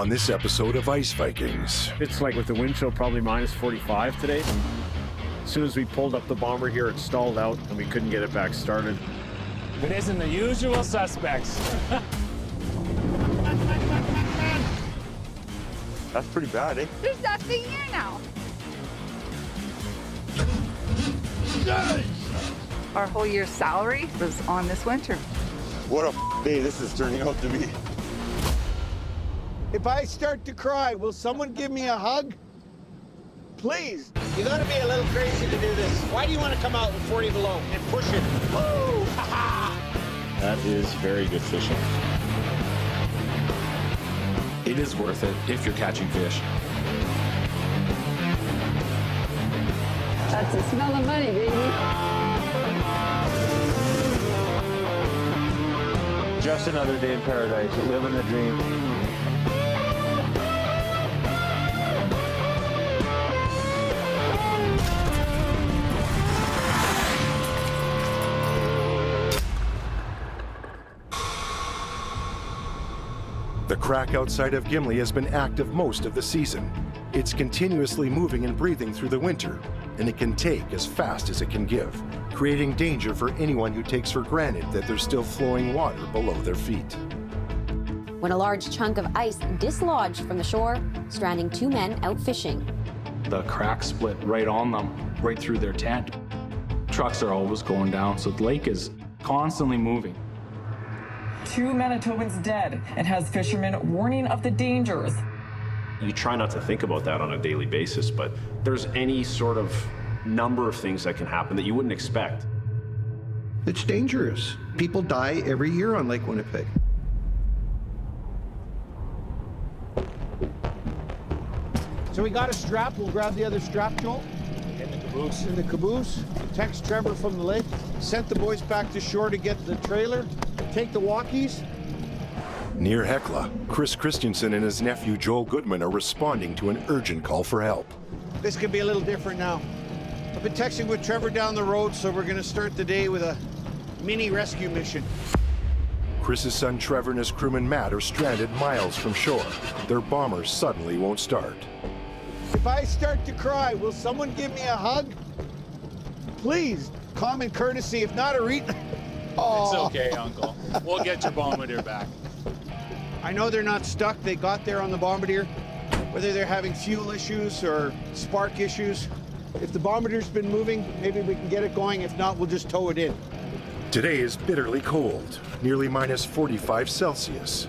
On this episode of Ice Vikings. It's like with the wind chill, probably minus 45 today. As soon as we pulled up the bomber here, it stalled out and we couldn't get it back started. It isn't the usual suspects. That's pretty bad, eh? There's nothing here now. Our whole year's salary was on this winter. What a day this is turning out to be. If I start to cry, will someone give me a hug? Please. You gotta be a little crazy to do this. Why do you want to come out with 40 below and push it? Woo! That is very good fishing. It is worth it if you're catching fish. That's the smell of money, baby. Just another day in paradise, living the dream. The crack outside of Gimli has been active most of the season. It's continuously moving and breathing through the winter, and it can take as fast as it can give, creating danger for anyone who takes for granted that there's still flowing water below their feet. When a large chunk of ice dislodged from the shore, stranding 2 men out fishing. The crack split right on them, right through their tent. Trucks are always going down, so the lake is constantly moving. 2 Manitobans dead and has fishermen warning of the dangers. You try not to think about that on a daily basis, but there's any sort of number of things that can happen that you wouldn't expect. It's dangerous. People die every year on Lake Winnipeg. So we got a strap. We'll grab the other strap, Joel. In the caboose. In the caboose. Text Trevor from the lake. Sent the boys back to shore to get the trailer. Take the walkies. Near Hecla, Chris Christensen and his nephew Joel Goodman are responding to an urgent call for help. This could be a little different now. I've been texting with Trevor down the road, so we're going to start the day with a mini rescue mission. Chris's son Trevor and his crewman Matt are stranded miles from shore. Their bomber suddenly won't start. If I start to cry, will someone give me a hug? Please, common courtesy, if not a It's okay, Uncle. We'll get your bombardier back. I know they're not stuck. They got there on the bombardier. Whether they're having fuel issues or spark issues. If the bombardier's been moving, maybe we can get it going. If not, we'll just tow it in. Today is bitterly cold, nearly minus 45 Celsius.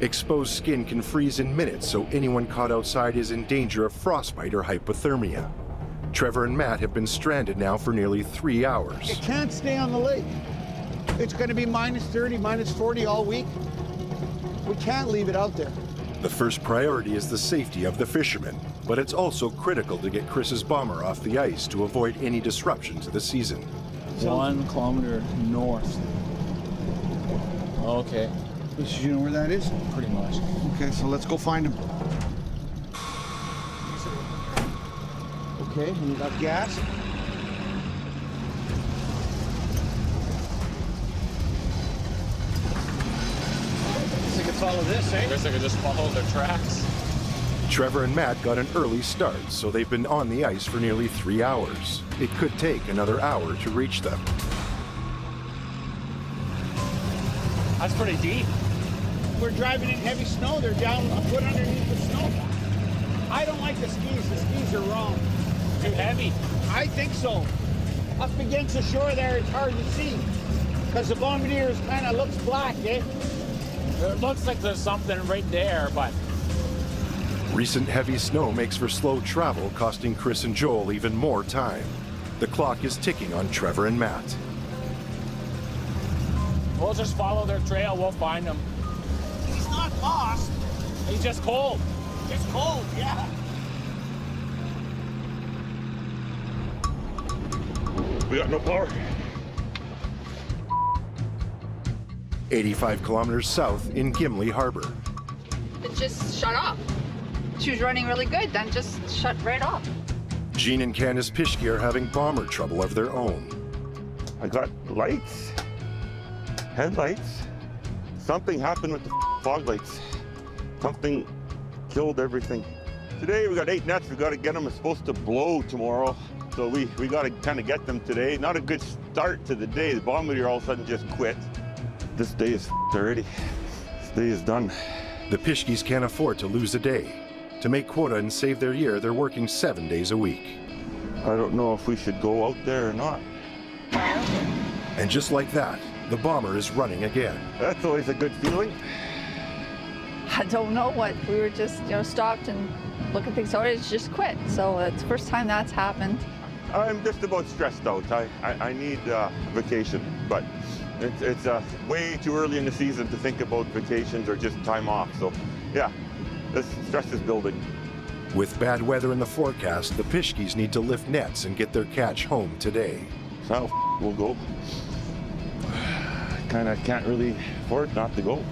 Exposed skin can freeze in minutes, so anyone caught outside is in danger of frostbite or hypothermia. Trevor and Matt have been stranded now for nearly 3 hours. It can't stay on the lake. It's going to be minus 30, minus 40 all week. We can't leave it out there. The first priority is the safety of the fishermen, but it's also critical to get Chris's bomber off the ice to avoid any disruption to the season. 1 kilometer north. Okay, You know where that is? pretty much. Okay, so let's go find him. Okay, and you got gas? I think it's all of this, I eh? guess I could just follow their tracks. Trevor and Matt got an early start, so they've been on the ice for nearly 3 hours. It could take another hour to reach them. That's pretty deep. We're driving in heavy snow. They're down a foot underneath the snow. I don't like the skis. The skis are wrong. Too heavy. I think so. Up against the shore there, it's hard to see. Because the bombardier kind of looks black, eh? It looks like there's something right there, but Recent heavy snow makes for slow travel, costing Chris and Joel even more time. The clock is ticking on Trevor and Matt. we'll just follow their trail. We'll find them. He's not lost. He's just cold. Just cold, yeah. We got no power. 85 kilometers south in Gimli Harbor. It just shut off. She was running really good, then just shut right off. Jean and Candace Pischke are having bomber trouble of their own. I got lights, headlights. Something happened with the fog lights. Something killed everything. Today we got 8 nets. We got to get them. It's supposed to blow tomorrow. So we got to kind of get them today. Not a good start to the day. The bombardier all of a sudden just quit. This day is already. This day is done. The Pischkes can't afford to lose a day. To make quota and save their year, they're working 7 days a week. I don't know if we should go out there or not. And just like that, the bomber is running again. That's always a good feeling. I don't know what. We were just, stopped and looked at things. So it's just quit. So it's the first time that's happened. I'm just about stressed out. I need vacation, but it's way too early in the season to think about vacations or just time off. So yeah, this stress is building. With bad weather in the forecast, the Pischkes need to lift nets and get their catch home today. So we'll go. Kind of can't really afford not to go.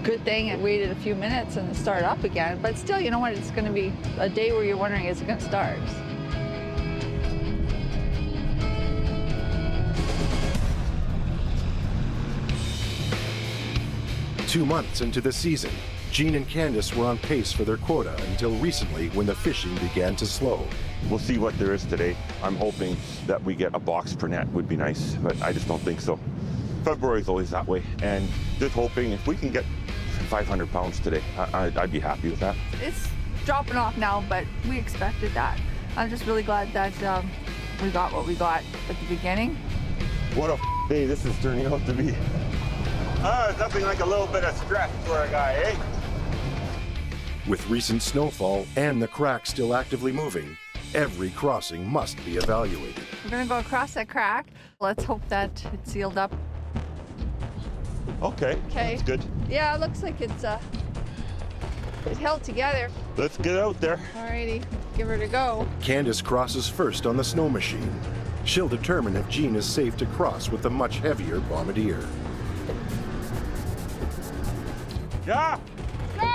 Good thing it waited a few minutes and it started up again. But still, you know what? It's going to be a day where you're wondering, is it going to start? Two months into the season, Jean and Candace were on pace for their quota until recently when the fishing began to slow. We'll see what there is today. I'm hoping that we get a box per net would be nice, but I just don't think so. February is always that way, and just hoping if we can get 500 pounds today, I'd be happy with that. It's dropping off now, but we expected that. I'm just really glad that we got what we got at the beginning. What a day this is turning out to be. It's nothing like a little bit of stress for a guy, eh? With recent snowfall and the crack still actively moving, every crossing must be evaluated. We're gonna go across that crack. Let's hope that it's sealed up. Okay, that's good. Yeah, it looks like it held together. Let's get out there. Alrighty, give her to go. Candace crosses first on the snow machine. She'll determine if Jean is safe to cross with the much heavier bombardier. Yeah! Good!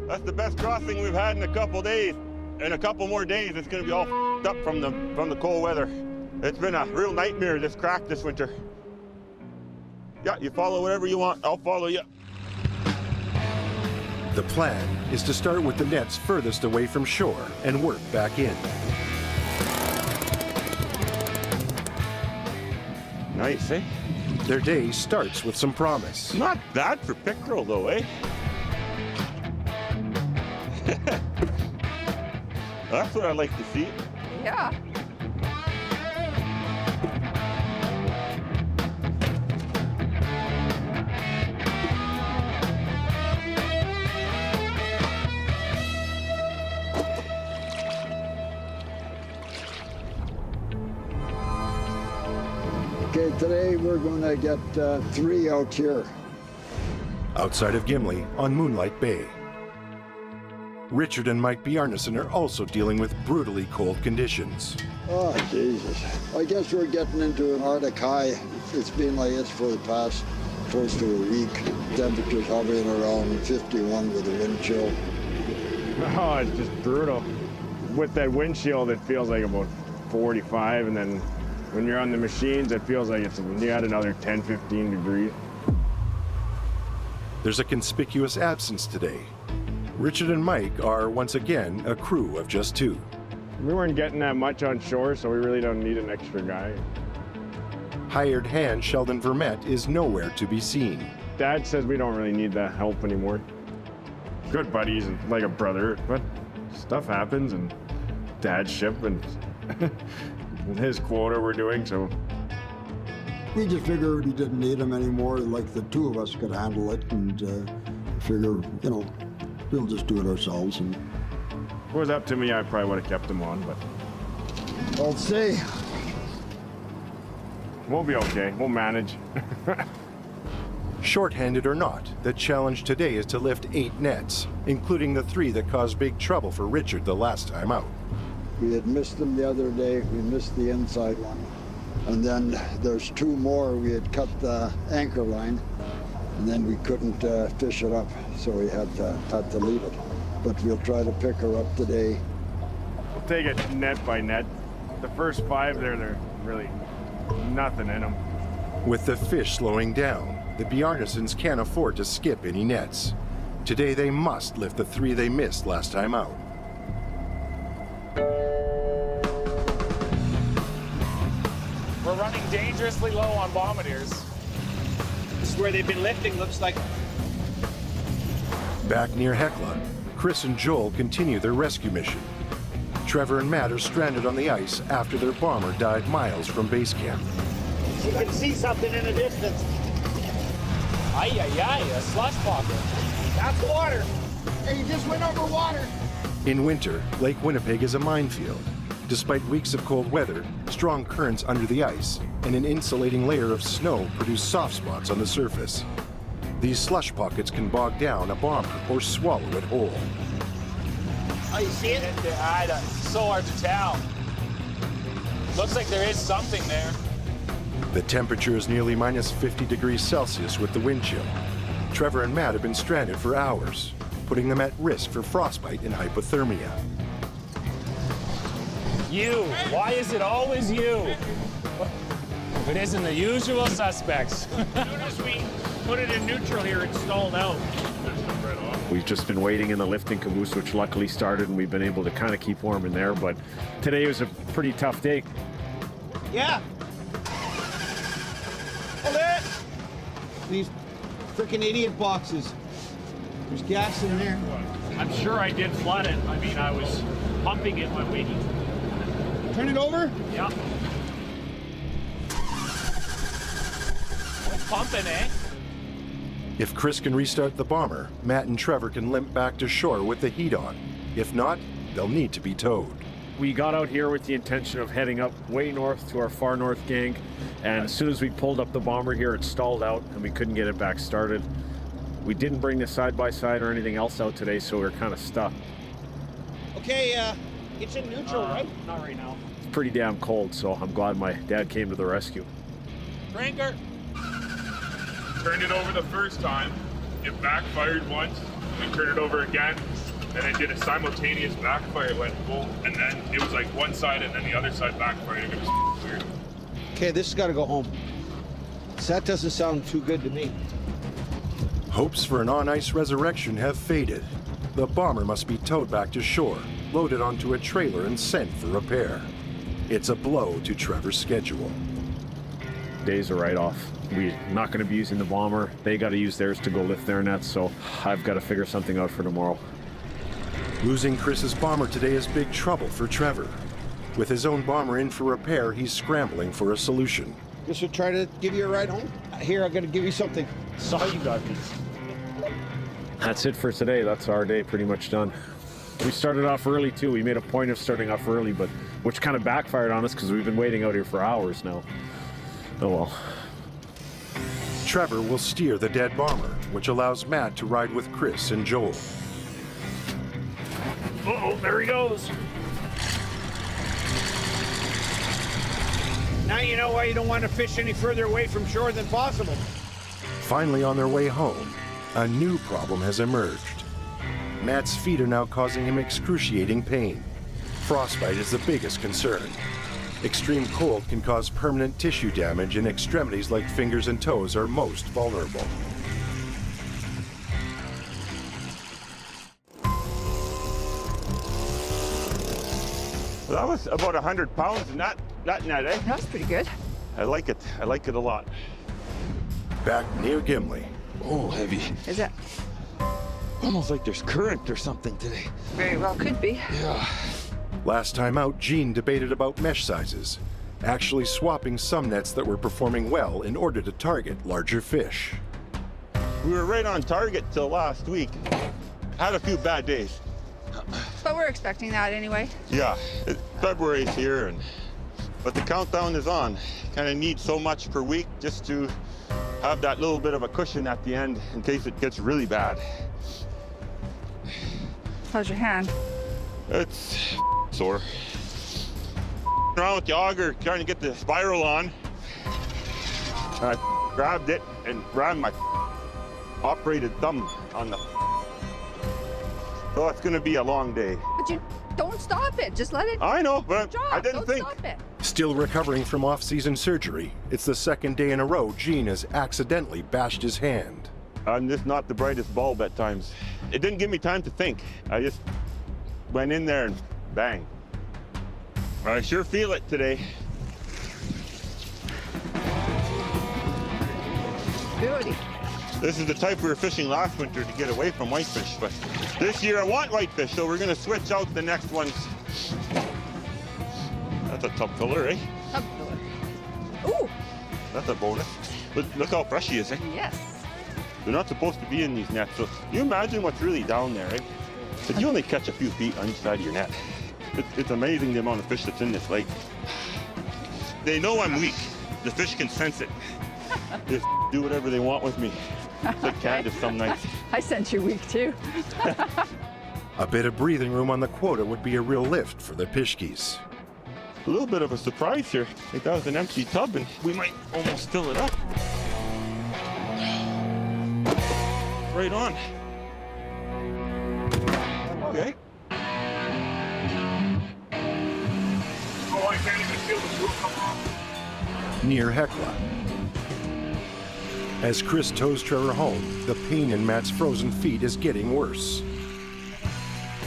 That's the best crossing we've had in a couple days. In a couple more days, it's going to be all f***ed up from the cold weather. It's been a real nightmare, this crack this winter. Yeah, you follow whatever you want. I'll follow you. The plan is to start with the nets furthest away from shore and work back in. Nice, eh? Their day starts with some promise. Not bad for pickerel, though, eh? That's what I like to see. Yeah. Okay, today we're going to get 3 out here. Outside of Gimli, on Moonlight Bay. Richard and Mike Bjarnason are also dealing with brutally cold conditions. Oh, Jesus. I guess we're getting into an Arctic high. It's been like this for the past close to a week. Temperatures hovering around 51 with a wind chill. Oh, it's just brutal. With that wind chill, it feels like about 45, and then when you're on the machines, it feels like you add another 10, 15 degrees. There's a conspicuous absence today. Richard and Mike are once again a crew of just 2. We weren't getting that much on shore, so we really don't need an extra guy. Hired hand Sheldon Vermette is nowhere to be seen. Dad says we don't really need that help anymore. Good buddies and like a brother, but stuff happens and Dad's ship and his quota we're doing, so. We just figured we didn't need him anymore, like the 2 of us could handle it, and figure, we'll just do it ourselves. And if it was up to me, I probably would have kept him on, but. I'll see. We'll be okay. We'll manage. Short-handed or not, the challenge today is to lift 8 nets, including the 3 that caused big trouble for Richard the last time out. We had missed them the other day. We missed the inside one. And then there's 2 more. We had cut the anchor line, and then we couldn't fish it up, so we had to leave it. But we'll try to pick her up today. We'll take it net by net. The first 5 there, they're really nothing in them. With the fish slowing down, the Bjarnasons can't afford to skip any nets. Today they must lift the 3 they missed last time out. We're running dangerously low on bombardiers. This is where they've been lifting, looks like. Back near Hecla, Chris and Joel continue their rescue mission. Trevor and Matt are stranded on the ice after their bomber died miles from base camp. You can see something in the distance. Ay, ay, ay, a slush pocket. That's water. Hey, you just went over water. In winter, Lake Winnipeg is a minefield. Despite weeks of cold weather, strong currents under the ice and an insulating layer of snow produce soft spots on the surface. These slush pockets can bog down a bomber or swallow it whole. Oh, you see it? It's so hard to tell. Looks like there is something there. The temperature is nearly minus 50 degrees Celsius with the wind chill. Trevor and Matt have been stranded for hours, putting them at risk for frostbite and hypothermia. You. Why is it always you? If it isn't the usual suspects. As soon as we put it in neutral here, it stalled out. We've just been waiting in the lifting caboose, which luckily started, and we've been able to kind of keep warm in there. But today was a pretty tough day. Yeah. Hold it. These freaking idiot boxes. There's gas in there. I'm sure I did flood it. I mean, I was pumping it when we... Turn it over? Yeah. It's pumping, eh? If Chris can restart the bomber, Matt and Trevor can limp back to shore with the heat on. If not, they'll need to be towed. We got out here with the intention of heading up way north to our far north gang, and as soon as we pulled up the bomber here, it stalled out and we couldn't get it back started. We didn't bring the side-by-side or anything else out today, so we're kind of stuck. Okay, it's in neutral, right? Not right now. It's pretty damn cold, so I'm glad my dad came to the rescue. Cranker. Turned it over the first time, it backfired once, and turned it over again, and it did a simultaneous backfire, it went full, and then it was like one side and then the other side backfired. It was weird. Okay, this has got to go home. That doesn't sound too good to me. Hopes for an on-ice resurrection have faded. The bomber must be towed back to shore, loaded onto a trailer and sent for repair. It's a blow to Trevor's schedule. Days are right off. We're not going to be using the bomber. They got to use theirs to go lift their nets, so I've got to figure something out for tomorrow. Losing Chris's bomber today is big trouble for Trevor. With his own bomber in for repair, he's scrambling for a solution. Guess we'll try to give you a ride home. Here, I'm going to give you something. Saw you got these. That's it for today. That's our day pretty much done. We started off early too. We made a point of starting off early, but which kind of backfired on us because we've been waiting out here for hours now. Oh well. Trevor will steer the dead bomber, which allows Matt to ride with Chris and Joel. Uh-oh, there he goes. Now you know why you don't want to fish any further away from shore than possible. Finally on their way home, a new problem has emerged. Matt's feet are now causing him excruciating pain. Frostbite is the biggest concern. Extreme cold can cause permanent tissue damage, and extremities like fingers and toes are most vulnerable. Well, that was about 100 pounds in that net, eh? That's pretty good. I like it. I like it a lot. Back near Gimli. Oh, heavy. Is it? Almost like there's current or something today. Very well could be. Yeah. Last time out, Gene debated about mesh sizes, actually swapping some nets that were performing well in order to target larger fish. We were right on target till last week. Had a few bad days. But we're expecting that anyway. Yeah, February's here, but the countdown is on. Kind of need so much per week just to have that little bit of a cushion at the end in case it gets really bad. How's your hand? It's sore. around with the auger trying to get the spiral on. And I grabbed it and rammed my operated thumb on the. So it's gonna be a long day. But you don't stop it. Just let it. I know, but drop. I didn't Don't think. Stop it. Still recovering from off-season surgery, it's the second day in a row Gene has accidentally bashed his hand. I'm just not the brightest bulb at times. It didn't give me time to think. I just went in there and bang. I sure feel it today. Beauty. This is the type we were fishing last winter to get away from whitefish, but this year I want whitefish, so we're gonna switch out the next ones. That's a tub filler, eh? Tub filler. Ooh. That's a bonus. Look how fresh he is, eh? Yes. They're not supposed to be in these nets, so you imagine what's really down there, eh? But you only catch a few feet on each side of your net. It's amazing the amount of fish that's in this lake. They know I'm weak. The fish can sense it. They do whatever they want with me. It's like Candace some nights. I sense you're weak too. A bit of breathing room on the quota would be a real lift for the Pishkies. A little bit of a surprise here. I think that was an empty tub and we might almost fill it up. Right on. Okay. Oh, I can't even feel the roof come off. Near Hecla. As Chris tows Trevor home, the pain in Matt's frozen feet is getting worse.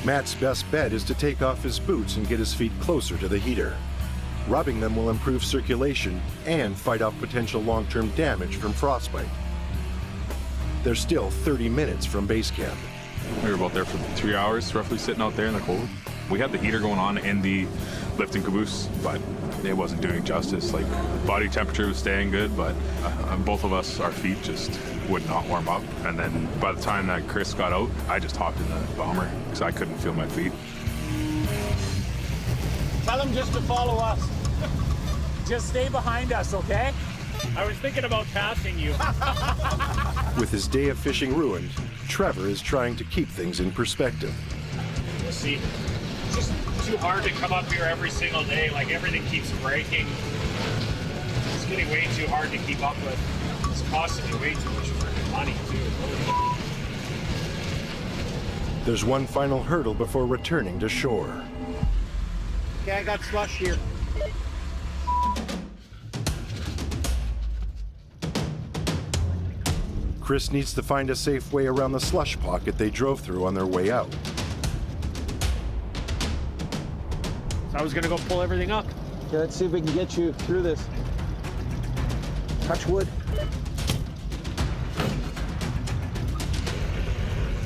Matt's best bet is to take off his boots and get his feet closer to the heater. Rubbing them will improve circulation and fight off potential long-term damage from frostbite. They're still 30 minutes from base camp. We were about there for 3 hours, roughly sitting out there in the cold. We had the heater going on in the lifting caboose, but it wasn't doing justice. Like, body temperature was staying good, but both of us, our feet just would not warm up. And then by the time that Chris got out, I just hopped in the bomber because I couldn't feel my feet. Tell him just to follow us. Just stay behind us, okay? I was thinking about passing you. With his day of fishing ruined, Trevor is trying to keep things in perspective. We'll see. It's just too hard to come up here every single day. Like, everything keeps breaking. It's getting way too hard to keep up with. It's costing me way too much freaking money, too. There's one final hurdle before returning to shore. Okay, I got slush here. Chris needs to find a safe way around the slush pocket they drove through on their way out. So I was gonna go pull everything up. Okay, let's see if we can get you through this. Touch wood.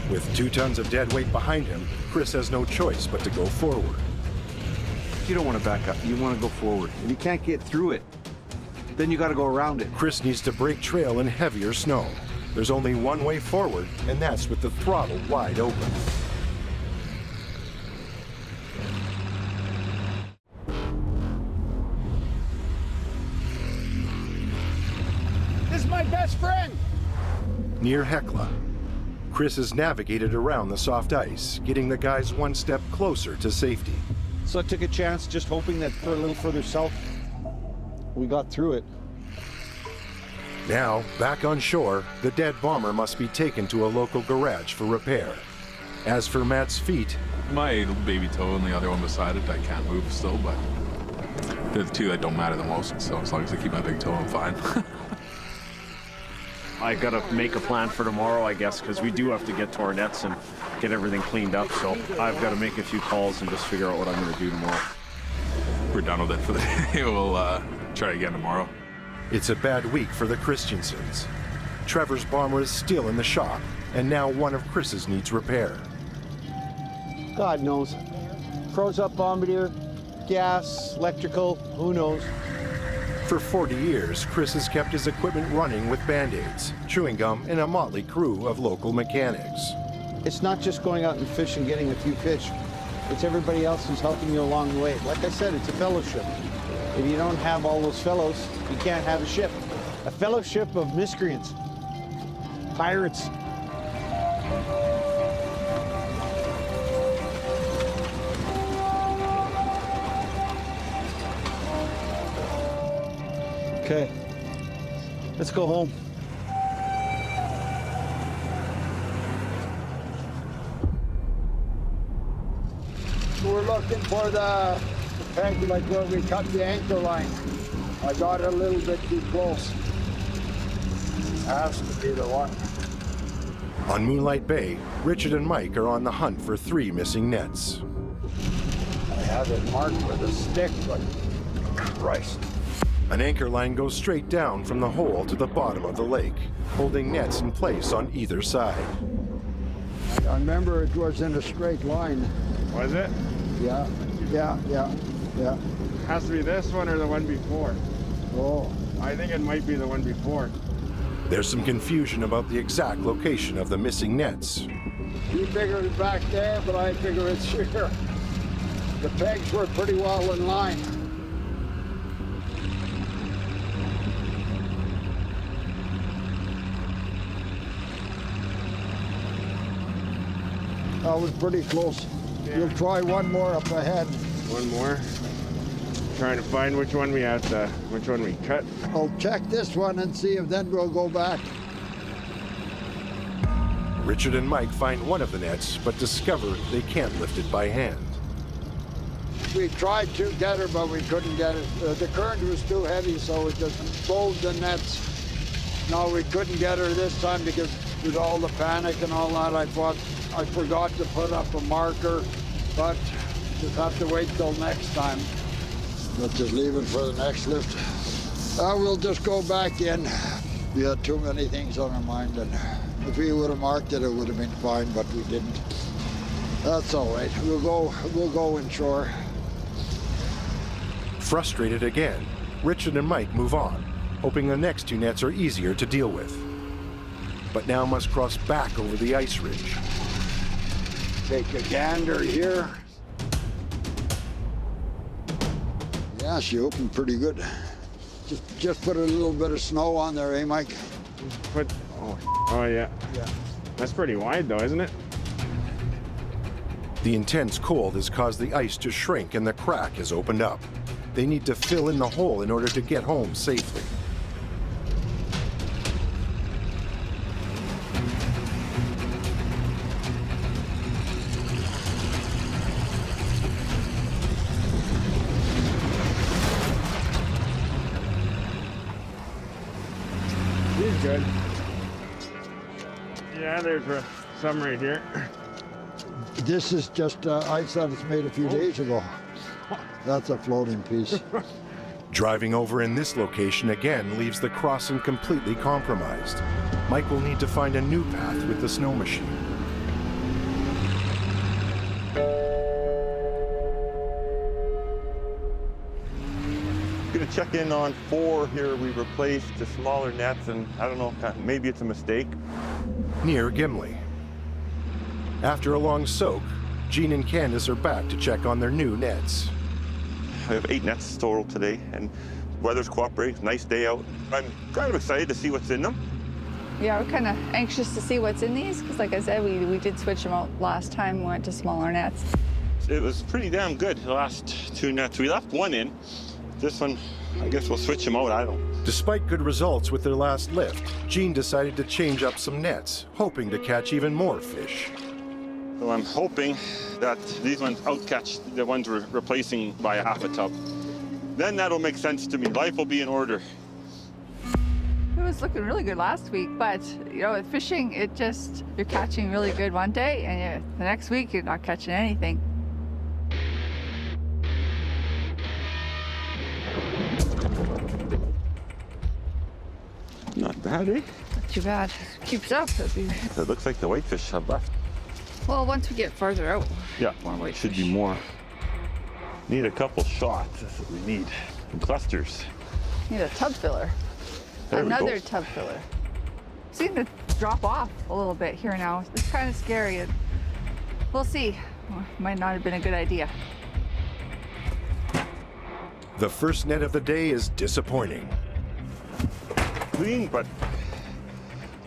With 2 tons of dead weight behind him, Chris has no choice but to go forward. You don't want to back up. You want to go forward. If you can't get through it, then you got to go around it. Chris needs to break trail in heavier snow. There's only one way forward, and that's with the throttle wide open. This is my best friend. Near Hecla, Chris has navigated around the soft ice, getting the guys one step closer to safety. So I took a chance, just hoping that for a little further south, we got through it. Now, back on shore, the dead bomber must be taken to a local garage for repair. As for Matt's feet, My little baby toe and the other one beside it, I can't move still, but they're the two that don't matter the most, so as long as I keep my big toe, I'm fine. I gotta make a plan for tomorrow, I guess, because we do have to get to our nets and get everything cleaned up. So I've got to make a few calls and just figure out what I'm gonna do tomorrow. We're done with it for the day. We'll try again tomorrow. it's a bad week for the Christiansens. Trevor's bomber is still in the shop, and now one of Chris's needs repair. God knows. Froze up bombardier, gas, electrical, who knows? For 40 years, Chris has kept his equipment running with Band-Aids, chewing gum, and a motley crew of local mechanics. It's not just going out and fish and getting a few fish. It's everybody else who's helping you along the way. Like I said, it's a fellowship. If you don't have all those fellows, you can't have a ship. A fellowship of miscreants, pirates. Okay. Let's go home. We're looking for the peg, like where we cut the anchor line. I got a little bit too close. Has to be the one. On Moonlight Bay, Richard and Mike are on the hunt for 3 missing nets. I had it marked with a stick, but Christ. An anchor line goes straight down from the hole to the bottom of the lake, holding nets in place on either side. I remember it was in a straight line. Was it? Yeah. Has to be this one or the one before. Oh. I think it might be the one before. There's some confusion about the exact location of the missing nets. You figured it back there, but I figure it's here. The pegs were pretty well in line. That was pretty close. Yeah. You'll try one more up ahead. One more. Trying to find which one we had, which one we cut. I'll check this one and see if then we'll go back. Richard and Mike find one of the nets, but discover they can't lift it by hand. We tried to get her, but we couldn't get it. The current was too heavy, so it just rolled the nets. No, we couldn't get her this time because with all the panic and all that, I thought I forgot to put up a marker, but just have to wait till next time. Let's just leave it for the next lift. We'll just go back in. We had too many things on our mind, and if we would have marked it, it would have been fine, but we didn't. That's all right. We'll go inshore. Frustrated again, Richard and Mike move on, hoping the next 2 nets are easier to deal with. But now must cross back over the ice ridge. Take a gander here. Yeah, she opened pretty good. Just put a little bit of snow on there, eh, Mike? Oh yeah. Yeah. That's pretty wide though, isn't it? The intense cold has caused the ice to shrink and the crack has opened up. They need to fill in the hole in order to get home safely. He's good. Yeah, there's some right here. This is just ice that was made a few days ago. That's a floating piece. Driving over in this location again leaves the crossing completely compromised. Mike will need to find a new path with the snow machine. Gonna check in on 4 here. We replaced the smaller nets, and I don't know, maybe it's a mistake. Near Gimli. After a long soak, Jean and Candace are back to check on their new nets. I have 8 nets total today, and weather's cooperating. Nice day out. I'm kind of excited to see what's in them. Yeah, we're kind of anxious to see what's in these because, like I said, we did switch them out last time we went to smaller nets. It was pretty damn good, the last 2 nets. We left one in. This one, I guess we'll switch them out, I don't. Despite good results with their last lift, Jean decided to change up some nets, hoping to catch even more fish. So I'm hoping that these ones outcatch the ones we're replacing by a half a tub. Then that'll make sense to me. Life will be in order. It was looking really good last week, but you know, with fishing, you're catching really good one day, and the next week you're not catching anything. Not bad, eh? Not too bad. Keeps up. It looks like the whitefish have left. Well, once we get further out, Yeah, more whitefish. should be more. Need a couple shots. That's what we need. In clusters. Need a tub filler. There we go. Another tub filler. Seem to drop off a little bit here now. It's kind of scary. We'll see. Might not have been a good idea. The first net of the day is disappointing. Clean, but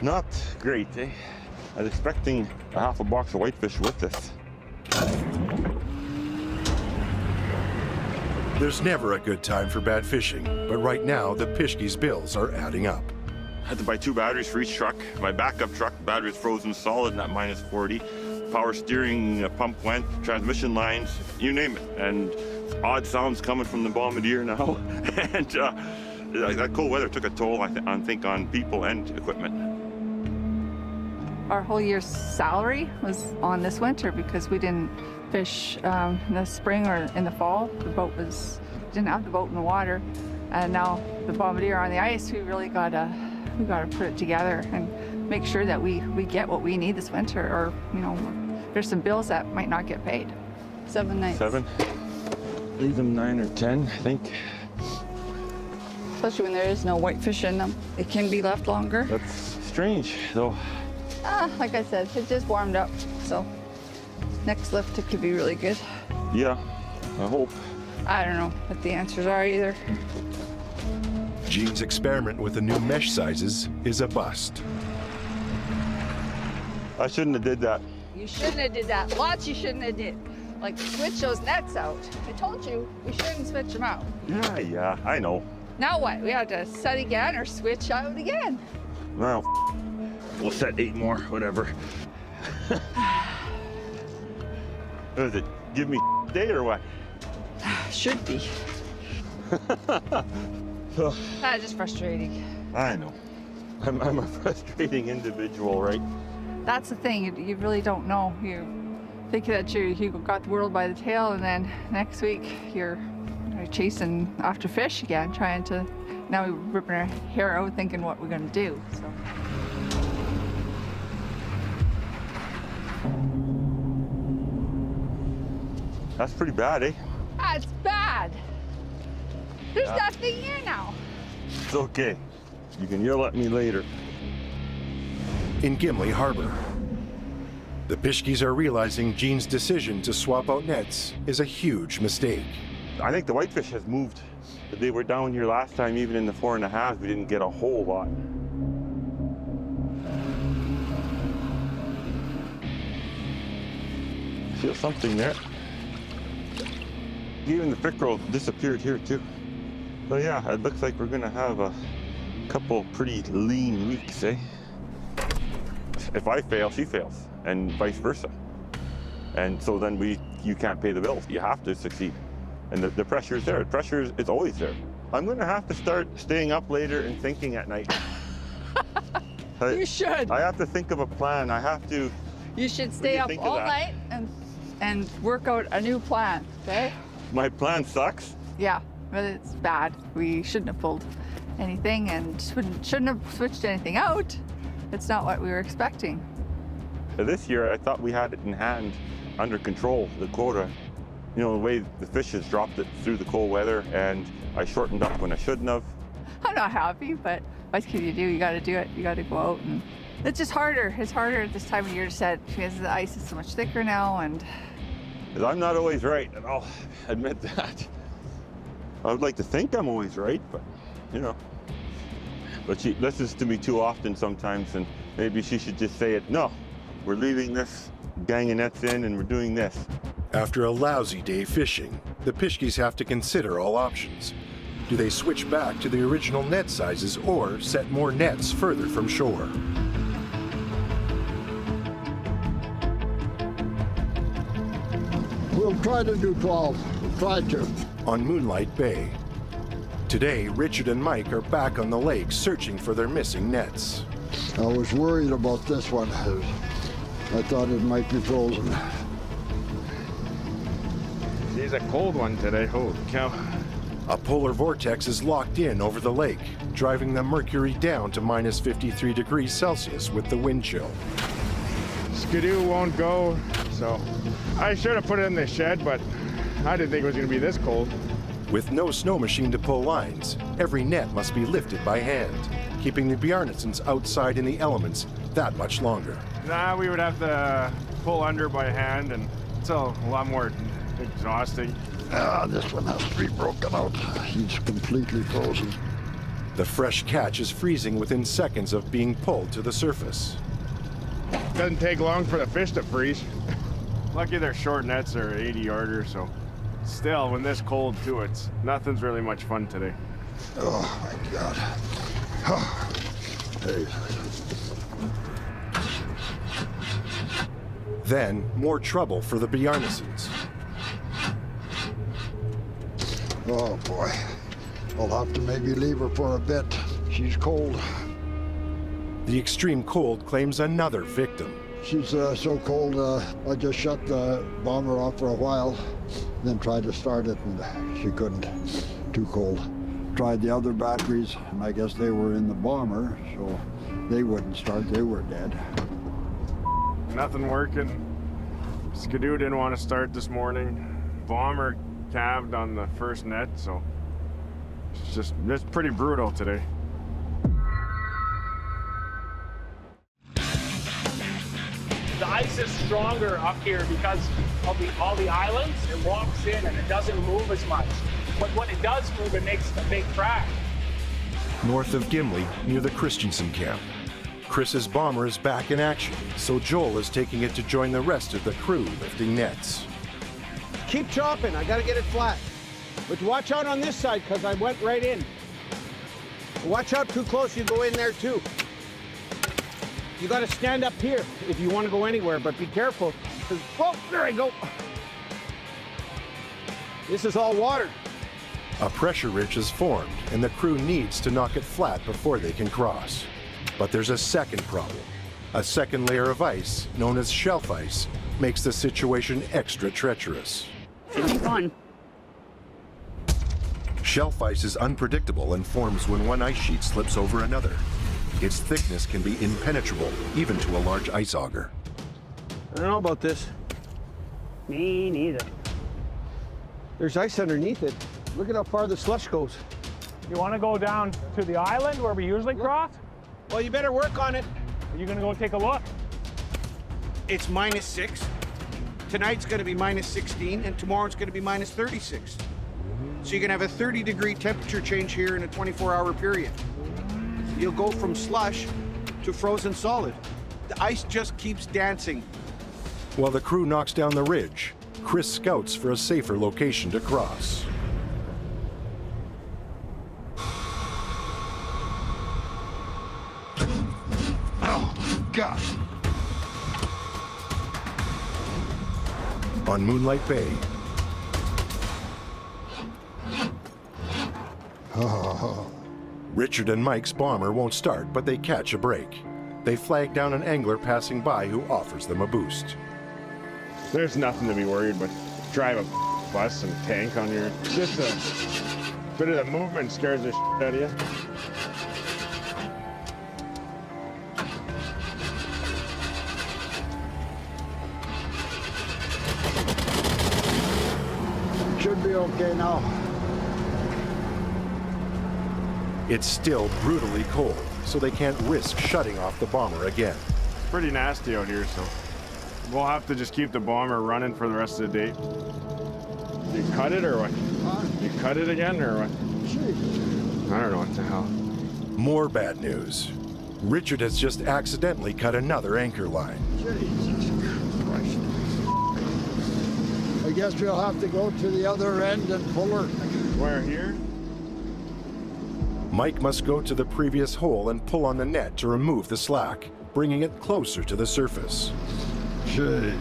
not great, eh? I was expecting a half a box of whitefish with this. There's never a good time for bad fishing, but right now the Pischke's bills are adding up. I had to buy 2 batteries for each truck. My backup truck, battery is frozen solid at minus 40. Power steering pump went, transmission lines, you name it. And odd sounds coming from the bombardier now. And that cold weather took a toll, I think, on people and equipment. Our whole year's salary was on this winter because we didn't fish in the spring or in the fall. Didn't have the boat in the water, and now the bombardier on the ice. We really gotta put it together and make sure that we get what we need this winter. Or there's some bills that might not get paid. 7 nights. 7. Leave them 9 or 10, I think. Especially when there is no whitefish in them, it can be left longer. That's strange, though. Like I said, it just warmed up, so next lift it could be really good. Yeah, I hope. I don't know what the answers are either. Gene's experiment with the new mesh sizes is a bust. I shouldn't have did that. You shouldn't have did that. Lots you shouldn't have did. Like switch those nets out. I told you we shouldn't switch them out. Yeah, I know. Now what? We have to set again or switch out again. Well, we'll set 8 more, whatever. Does it give me day or what? Should be. Just frustrating. I know. I'm a frustrating individual, right? That's the thing. You really don't know. You think that you got the world by the tail, and then next week you're chasing after fish again, now we're ripping our hair out thinking what we're going to do. So. That's pretty bad, eh? That's bad. There's nothing here now. It's okay. You can yell at me later. In Gimli Harbor, the Pischke's are realizing Gene's decision to swap out nets is a huge mistake. I think the whitefish has moved. They were down here last time, even in the 4.5, we didn't get a whole lot. Feel something there. Even the pickerel disappeared here too. So yeah, it looks like we're gonna have a couple pretty lean weeks, eh? If I fail, she fails, and vice versa. And so then you can't pay the bills. You have to succeed. And the pressure is there. The pressure is always there. I'm gonna have to start staying up later and thinking at night. You should. I have to think of a plan. You should stay up all night and work out a new plan, okay? My plan sucks? Yeah, but it's bad. We shouldn't have pulled anything and shouldn't have switched anything out. It's not what we were expecting. This year, I thought we had it in hand, under control, the quota. The way the fish has dropped it through the cold weather, and I shortened up when I shouldn't have. I'm not happy, but what can you do? You got to do it. You got to go out, and it's just harder. It's harder at this time of year to set because the ice is so much thicker now, and. I'm not always right, and I'll admit that. I would like to think I'm always right, but But she listens to me too often sometimes, and maybe she should just say it. No, we're leaving this gang of nets in, and we're doing this. After a lousy day fishing, the Pischke's have to consider all options. Do they switch back to the original net sizes or set more nets further from shore? We'll try to do 12. We'll try to. On Moonlight Bay. Today, Richard and Mike are back on the lake searching for their missing nets. I was worried about this one. I thought it might be frozen. It's a cold one today. Holy cow. A polar vortex is locked in over the lake, driving the mercury down to minus 53 degrees Celsius with the wind chill. Skidoo won't go, so I should have put it in the shed, but I didn't think it was going to be this cold. With no snow machine to pull lines, every net must be lifted by hand, keeping the Bjarnasons outside in the elements that much longer. Nah, we would have to pull under by hand, and it's a lot more exhausting. This one has to be broken out. He's completely frozen. The fresh catch is freezing within seconds of being pulled to the surface. Doesn't take long for the fish to freeze. Lucky their short nets are 80-yarder, so Still, when this cold too, nothing's really much fun today. Oh my God. Hey. Then, more trouble for the Bjarnasons. Oh boy. I'll have to maybe leave her for a bit. She's cold. The extreme cold claims another victim. She's so cold, I just shut the bomber off for a while, then tried to start it, and she couldn't. Too cold. Tried the other batteries, and I guess they were in the bomber, so they wouldn't start. They were dead. Nothing working. Skidoo didn't want to start this morning. Bomber calved on the first net, so it's pretty brutal today. The ice is stronger up here because of all the islands. It walks in and it doesn't move as much. But when it does move, it makes a big crack. North of Gimli, near the Christensen camp. Chris's bomber is back in action, so Joel is taking it to join the rest of the crew lifting nets. Keep chopping, I gotta get it flat. But watch out on this side, because I went right in. Watch out too close, you go in there too. You gotta stand up here if you want to go anywhere, but be careful. Whoa, there I go. This is all water. A pressure ridge is formed, and the crew needs to knock it flat before they can cross. But there's a second problem. A second layer of ice, known as shelf ice, makes the situation extra treacherous. Should be fun. Shelf ice is unpredictable and forms when one ice sheet slips over another. Its thickness can be impenetrable, even to a large ice auger. I don't know about this. Me neither. There's ice underneath it. Look at how far the slush goes. You want to go down to the island where we usually cross? Well, you better work on it. Are you going to go take a look? It's -6. Tonight's going to be -16, and tomorrow it's going to be -36. So you're going to have a 30-degree temperature change here in a 24-hour period. You'll go from slush to frozen solid. The ice just keeps dancing. While the crew knocks down the ridge, Chris scouts for a safer location to cross. Oh, God. On Moonlight Bay, Richard and Mike's bomber won't start, but they catch a break. They flag down an angler passing by who offers them a boost. There's nothing to be worried, but drive a bus and tank on your... Just a bit of the movement scares the shit out of you. Should be okay now. It's still brutally cold, so they can't risk shutting off the bomber again. It's pretty nasty out here, so we'll have to just keep the bomber running for the rest of the day. You cut it or what? You cut it again or what? I don't know what the hell. More bad news. Richard has just accidentally cut another anchor line. Jesus Christ. I guess we'll have to go to the other end and pull her. Where, here? Mike must go to the previous hole and pull on the net to remove the slack, bringing it closer to the surface. Jesus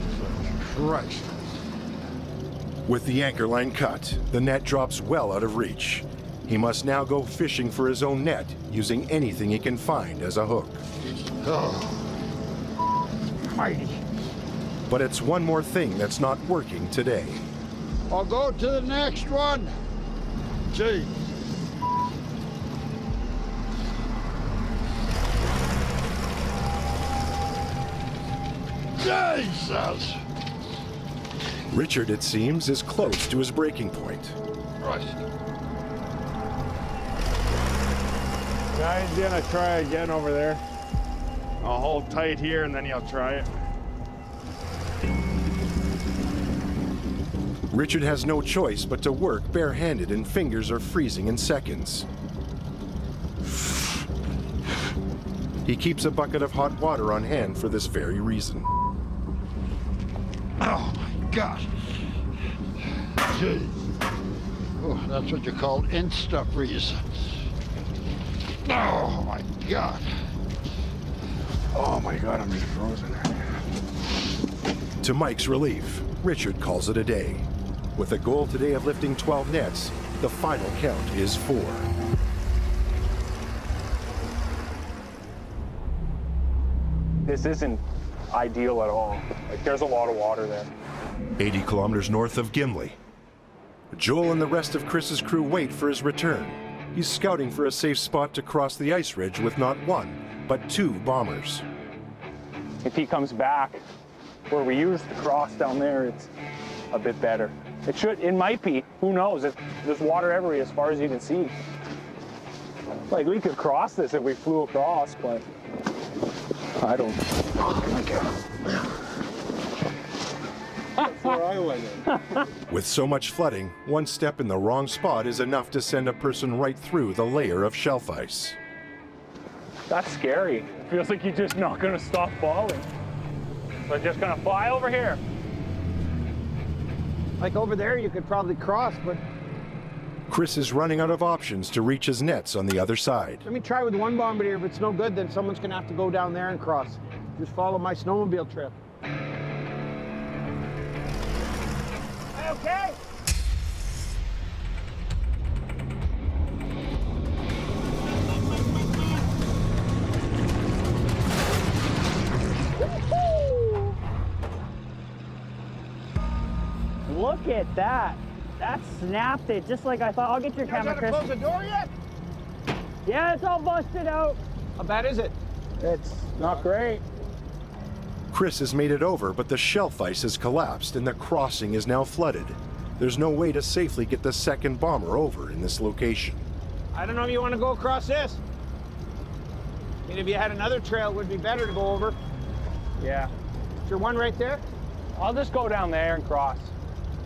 Christ. With the anchor line cut, the net drops well out of reach. He must now go fishing for his own net, using anything he can find as a hook. Oh. Mighty. But it's one more thing that's not working today. I'll go to the next one. Gee. Jesus! Richard, it seems, is close to his breaking point. Christ. Now he's gonna try again over there. I'll hold tight here and then he'll try it. Richard has no choice but to work barehanded, and fingers are freezing in seconds. He keeps a bucket of hot water on hand for this very reason. Oh my God. Jeez. Oh, that's what you call insta-freeze. Oh my God. Oh my God, I'm just frozen. To Mike's relief, Richard calls it a day. With a goal today of lifting 12 nets, the final count is 4. This isn't ideal at all. Like, there's a lot of water there. 80 kilometers north of Gimli. Joel and the rest of Chris's crew wait for his return. He's scouting for a safe spot to cross the ice ridge with not 1, but 2 bombers. If he comes back where we used to cross down there, it's a bit better. It might be, who knows? There's water everywhere as far as you can see. Like, we could cross this if we flew across, but I don't. That's where I went. With so much flooding, one step in the wrong spot is enough to send a person right through the layer of shelf ice. That's scary. It feels like you're just not gonna stop falling. So just gonna fly over here. Like over there, you could probably cross, but Chris is running out of options to reach his nets on the other side. let me try with one bombardier. If it's no good, then someone's gonna have to go down there and cross. Just follow my snowmobile trip. Okay. Look at that. That snapped it just like I thought. I'll get your camera, Chris. Close the door yet? Yeah, it's all busted out. How bad is it? It's not great. Chris has made it over, but the shelf ice has collapsed and the crossing is now flooded. There's no way to safely get the second bomber over in this location. I don't know if you want to go across this. I mean, if you had another trail, it would be better to go over. Yeah. Is there one right there? I'll just go down there and cross.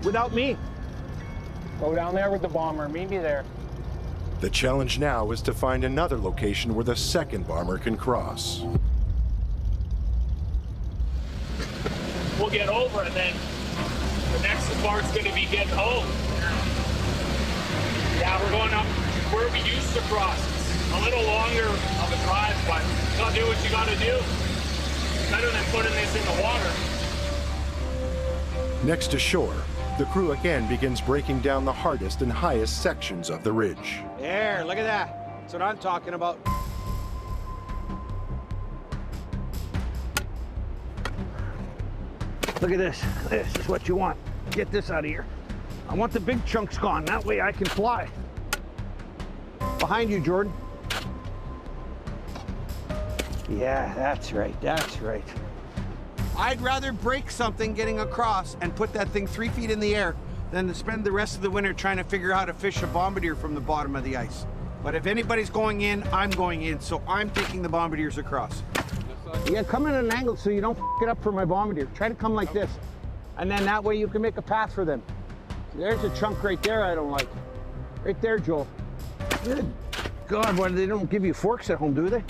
Without me. Go down there with the bomber. Meet me there. The challenge now is to find another location where the second bomber can cross. We'll get over, and then the next part's going to be getting home. Yeah, we're going up where we used to cross. It's a little longer of a drive, but you gotta do what you gotta do. Better than putting this in the water. Next to shore, the crew again begins breaking down the hardest and highest sections of the ridge. There, look at that. That's what I'm talking about. Look at this. This is what you want. Get this out of here. I want the big chunks gone. That way I can fly. Behind you, Jordan. Yeah, that's right. That's right. I'd rather break something getting across and put that thing 3 feet in the air than to spend the rest of the winter trying to figure out how to fish a bombardier from the bottom of the ice. But if anybody's going in, I'm going in, so I'm taking the bombardiers across. Yeah, come in at an angle so you don't f it up for my bombardier. Try to come like this. And then that way you can make a path for them. There's a chunk right there I don't like. Right there, Joel. Good God, why they don't give you forks at home, do they?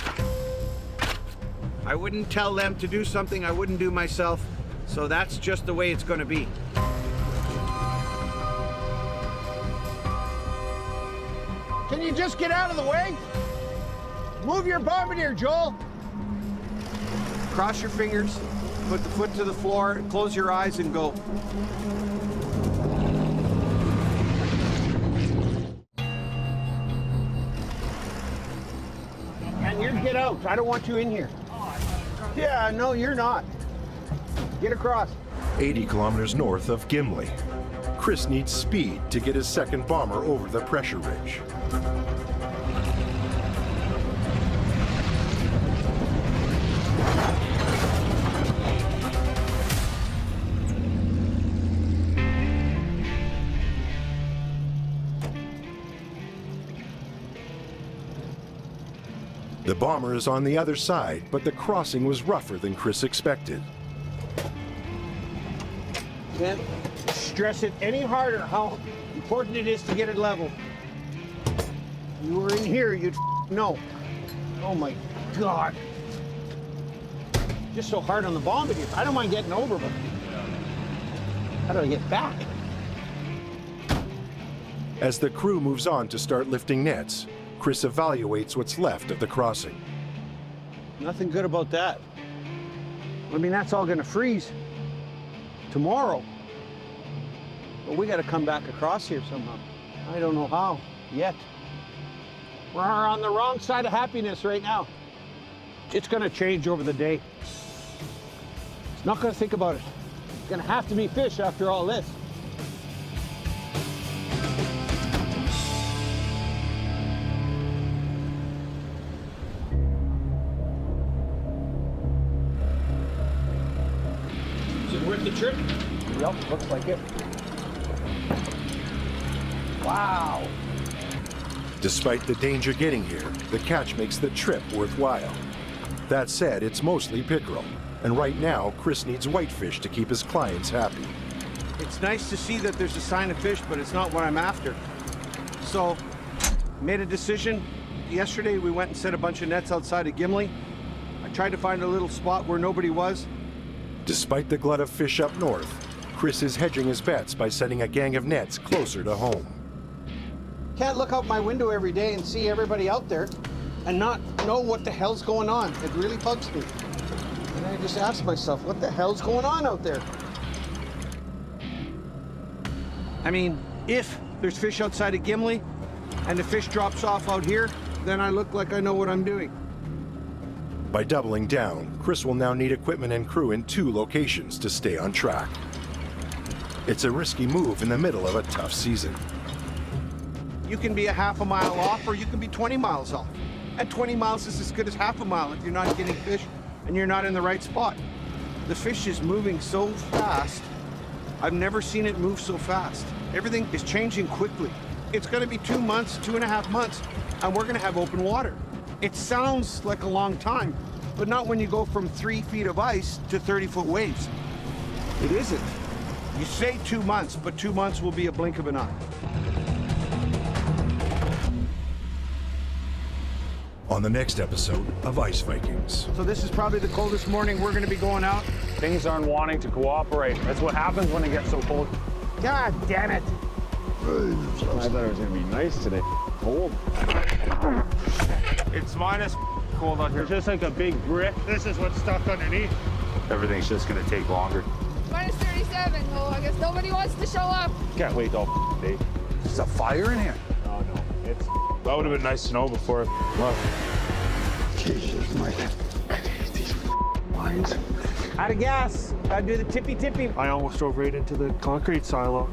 I wouldn't tell them to do something I wouldn't do myself, so that's just the way it's going to be. Can you just get out of the way? Move your bombardier, Joel. Cross your fingers, put the foot to the floor, close your eyes and go. And you get out. I don't want you in here. Yeah, no, you're not. Get across. 80 kilometers north of Gimli. Chris needs speed to get his second bomber over the pressure ridge. The bomber is on the other side, but the crossing was rougher than Chris expected. Can't stress it any harder how important it is to get it level. You were in here, you'd know. Oh my God. Just so hard on the bombardier. I don't mind getting over, but how do I get back? As the crew moves on to start lifting nets, Chris evaluates what's left of the crossing. Nothing good about that. I mean, that's all gonna freeze tomorrow. But we gotta come back across here somehow. I don't know how yet. We're on the wrong side of happiness right now. It's gonna change over the day. It's not gonna think about it. It's gonna have to be fish after all this. Is it worth the trip? Yep, looks like it. Wow. Despite the danger getting here, the catch makes the trip worthwhile. That said, it's mostly pickerel, and right now, Chris needs whitefish to keep his clients happy. It's nice to see that there's a sign of fish, but it's not what I'm after. So, made a decision. Yesterday, we went and set a bunch of nets outside of Gimli. I tried to find a little spot where nobody was. Despite the glut of fish up north, Chris is hedging his bets by setting a gang of nets closer to home. Can't look out my window every day and see everybody out there and not know what the hell's going on. It really bugs me. And I just ask myself, what the hell's going on out there? I mean, if there's fish outside of Gimli and the fish drops off out here, then I look like I know what I'm doing. By doubling down, Chris will now need equipment and crew in 2 locations to stay on track. It's a risky move in the middle of a tough season. You can be a half a mile off or you can be 20 miles off. And 20 miles is as good as half a mile if you're not getting fish and you're not in the right spot. The fish is moving so fast. I've never seen it move so fast. Everything is changing quickly. It's gonna be 2 months, 2.5 months, and we're gonna have open water. It sounds like a long time, but not when you go from 3 feet of ice to 30-foot waves. It isn't. You say 2 months, but 2 months will be a blink of an eye. On the next episode of Ice Vikings. So this is probably the coldest morning we're gonna be going out. Things aren't wanting to cooperate. That's what happens when it gets so cold. God damn it. I thought it was gonna be nice today. Cold. It's minus cold out here. It's just like a big brick. This is what's stuck underneath. Everything's just gonna take longer. Minus 37. Well, I guess nobody wants to show up. Can't wait all day. There's a fire in here. Oh no, it's. That would have been nice to know before. Jesus, Mike. These lines. Out of gas. Gotta do the tippy-tippy. I almost drove right into the concrete silo.